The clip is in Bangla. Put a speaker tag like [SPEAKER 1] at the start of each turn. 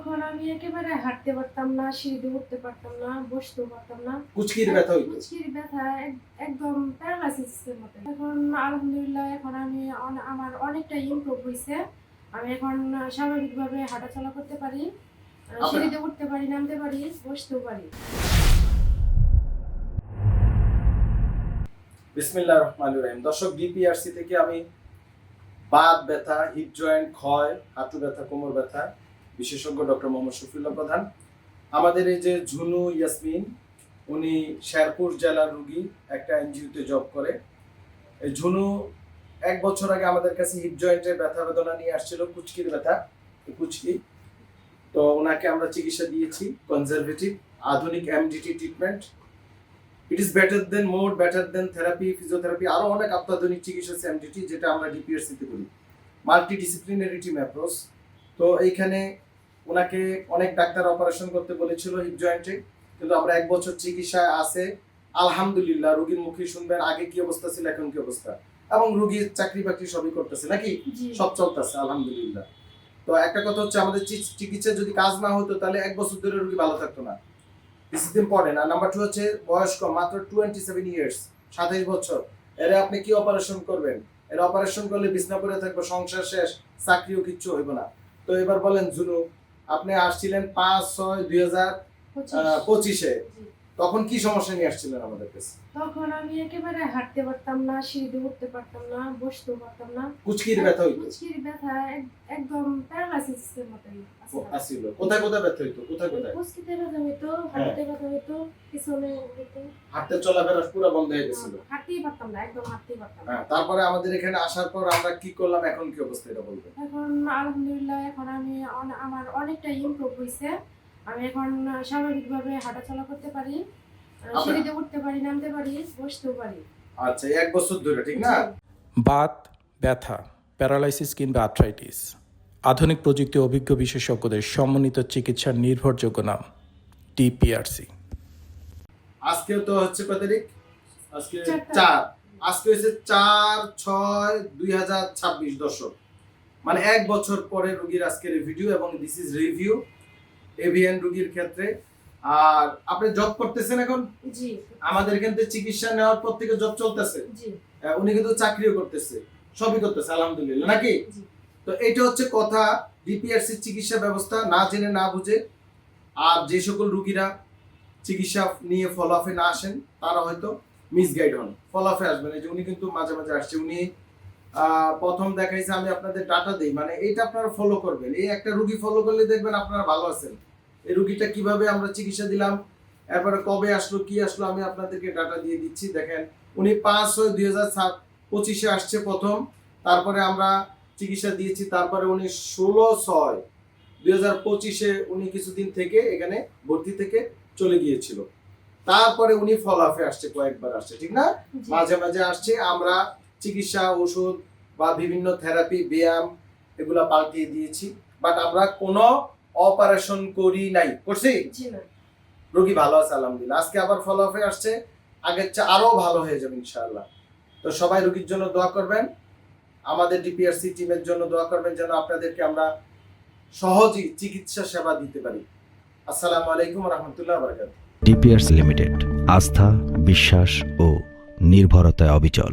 [SPEAKER 1] তখন আমি একেবারে হাঁটতে পারতাম না, সিঁড়ি উঠতে পারতাম না, বসতেও পারতাম না।
[SPEAKER 2] কুচকির ব্যথা হইতো।
[SPEAKER 1] কুচকির ব্যথা একদম প্যারালাইসিসের মতো। এখন আলহামদুলিল্লাহ এখন আমি আমার অনেকটা ইমপ্রুভ হইছে। আমি এখন স্বাভাবিকভাবে হাঁটাচলা করতে পারি, সিঁড়িতে উঠতে পারি, নামতে পারি, বসতেও পারি।
[SPEAKER 2] বিসমিল্লাহির রহমানির রহিম। দর্শক, ডিপিআরসি থেকে আমি বাত ব্যথা, হিপ জয়েন্ট ক্ষয়, হাঁটু ব্যথা, কোমর ব্যথা বিশেষজ্ঞ ডক্টর মোহাম্মদ শফিউল্লাহ প্রধান। আমাদের এই যে ঝুনু ইয়াসমিন, উনি শেরপুর জেলার রুগী, একটা এনজিওতে জব করে। এই ঝুনু 1 বছর আগে আমাদের কাছে হিপ জয়েন্টের ব্যথা বেদনা নিয়ে আসছিল, কুচকির ব্যথা, কুচকি। তো ওনাকে আমরা চিকিৎসা দিয়েছি কনজারভেটিভ আধুনিক MDT treatment. It is better than therapy, physiotherapy, আরো অনেক অত্যাধুনিক চিকিৎসা আছে এমডিটি, যেটা আমরা ডিপিআরসি তে করি, মাল্টিডিসিপ্লিনারি টিম অ্যাপ্রোচ। তো এইখানে ওনাকে অনেক ডাক্তার অপারেশন করতে বলেছিল হিপ জয়েন্টে, কিন্তু আমরা 1 বছর চিকিৎসায় আছে আলহামদুলিল্লাহ। রোগীর মুখে শুনবেন আগে কি অবস্থা ছিল, এখন কি অবস্থা, এবং রোগীর চাকরি বাকরি সবই করতেছে, নাকি সব চলতেছে আলহামদুলিল্লাহ। তো একটা কথা হচ্ছে, আমাদের চিকিৎসা যদি কাজ না হতো তাহলে 1 বছর ধরে রোগী ভালো থাকতো না। This is important. আর নাম্বার 2 হচ্ছে বয়স কম, মাত্র 27 ইয়ার্স, 27 বছর। এর আপনি কি অপারেশন করবেন? এর অপারেশন করলে বিছনা পড়ে থাকবে, সংসার শেষ, চাকরিও কিচ্ছু হইব না। তো এবার বলেন ঝুনু, আপনি আসছিলেন 5/6/2025-এ, তখন কি সমস্যা নিয়ে আসছিলেন আমাদের কাছে?
[SPEAKER 1] তখন আমি একেবারে হাঁটতে পারতাম না, সিঁড়ি উঠতে পারতাম না, বসতেও পারতাম না।
[SPEAKER 2] কুচকির ব্যথা হইতো।
[SPEAKER 1] কুচকির ব্যথা একদম প্যারালাইসিসের মতোই
[SPEAKER 2] আসছিল। কোথায় কোথায় ব্যথা হইতো? কোথায় কোথায়?
[SPEAKER 1] কুচকিতে ব্যথা হইতো, হাঁটুতে ব্যথা হইতো, পিছনে হইতো।
[SPEAKER 2] হাঁটতে চলাফেরা পুরো বন্ধ হয়ে গেছিল।
[SPEAKER 1] হাঁটতেই পারতাম না, একদম হাঁটতেই পারতাম না।
[SPEAKER 2] হ্যাঁ, তারপরে আমাদের এখানে আসার পর আমরা কি করলাম, এখন কি অবস্থা এটা বলবেন?
[SPEAKER 1] এখন আলহামদুলিল্লাহ এখন আমি আমার অনেকটা ইমপ্রুভ হইছে। আমি এখন স্বাভাবিকভাবে হাঁটাচলা করতে পারি, সিঁড়িতে উঠতে পারি, নামতে পারি, বসতেও পারি।
[SPEAKER 2] আচ্ছা, 1 বছর ধরে, ঠিক না?
[SPEAKER 3] বাত, ব্যথা, প্যারালাইসিস কিংবা আর্থ্রাইটিস, আধুনিক প্রযুক্তি অভিজ্ঞ বিশেষজ্ঞদের সমন্বিত চিকিৎসার নির্ভরযোগ্য নাম ডিপিআরসি।
[SPEAKER 2] আজকেও তো হচ্ছে কত তারিখ? আজকে
[SPEAKER 1] 4
[SPEAKER 2] 4। আজকে হচ্ছে 4/6/2026 দর্শক, মানে 1 বছর পরে রোগীর আজকের ভিডিও, এবং দিস ইজ রিভিউ এভিএন রোগীর ক্ষেত্রে। আর আপনি জব করতেছেন এখন?
[SPEAKER 1] জি।
[SPEAKER 2] আমাদের এখান থেকে চিকিৎসা নেওয়ার পর থেকে জব চলতেছে।
[SPEAKER 1] জি।
[SPEAKER 2] উনি কিন্তু চাকরিও করতেছে, সবই করতেছে আলহামদুলিল্লাহ, নাকি? তো এটা হচ্ছে কথা। ডিপিআরসি চিকিৎসা ব্যবস্থা না জেনে না বুঝে, আর যে সকল রোগীরা চিকিৎসা নিয়ে ফলাফে না আসেন তারা হয়তো মিসগাইড হন, ফলাফে আসবেন। এই যে উনি কিন্তু মাঝে মাঝে আসছে, উনি প্রথম দেখাইছে, আমি আপনাদের ডাটা দেই, মানে এইটা আপনারা ফলো করবেন। এই একটা রোগী ফলো করলে দেখবেন আপনারা ভালো আছেন। এই রোগীটা কিভাবে আমরা চিকিৎসা দিলাম, এরপরে কবে আসলো, কি আসলো, আমি আপনাদেরকে ডাটা দিয়ে দিচ্ছি। দেখেন, উনি 5/6/2025-এ আসছে প্রথম, তারপরে আমরা চিকিৎসা দিয়েছি, তারপরে উনি 16/6/2025-এ উনি কিছুদিন থেকে এখানে ভর্তি থেকে চলে গিয়েছিল। তারপরে উনি ফলাফে আসছে, কয়েকবার আসছে, ঠিক না? মাঝে মাঝে আসছে, আমরা চিকিৎসা, ওষুধ বা বিভিন্ন থেরাপি, ব্যায়াম এগুলা পাল্টিয়ে দিয়েছি, বাট আমরা কোনো অপারেশন করি নাই। করছি? রোগী ভালো আছে আলহামদুলিল্লাহ। আজকে আবার ফলাফে আসছে, আগের চেয়ে আরো ভালো হয়ে যাবে ইনশাআল্লাহ। তো সবাই রোগীর জন্য দোয়া করবেন, আমাদের ডিপিআরসি টিমের জন্য দোয়া করবেন, যেন আপনাদেরকে আমরা সহজেই চিকিৎসা সেবা দিতে পারি। আসসালামু আলাইকুম ওয়া রাহমাতুল্লাহি ওয়া বারাকাতুহু।
[SPEAKER 4] ডিপিআরসি লিমিটেড, আস্থা, বিশ্বাস ও নির্ভরতায় অবিচল।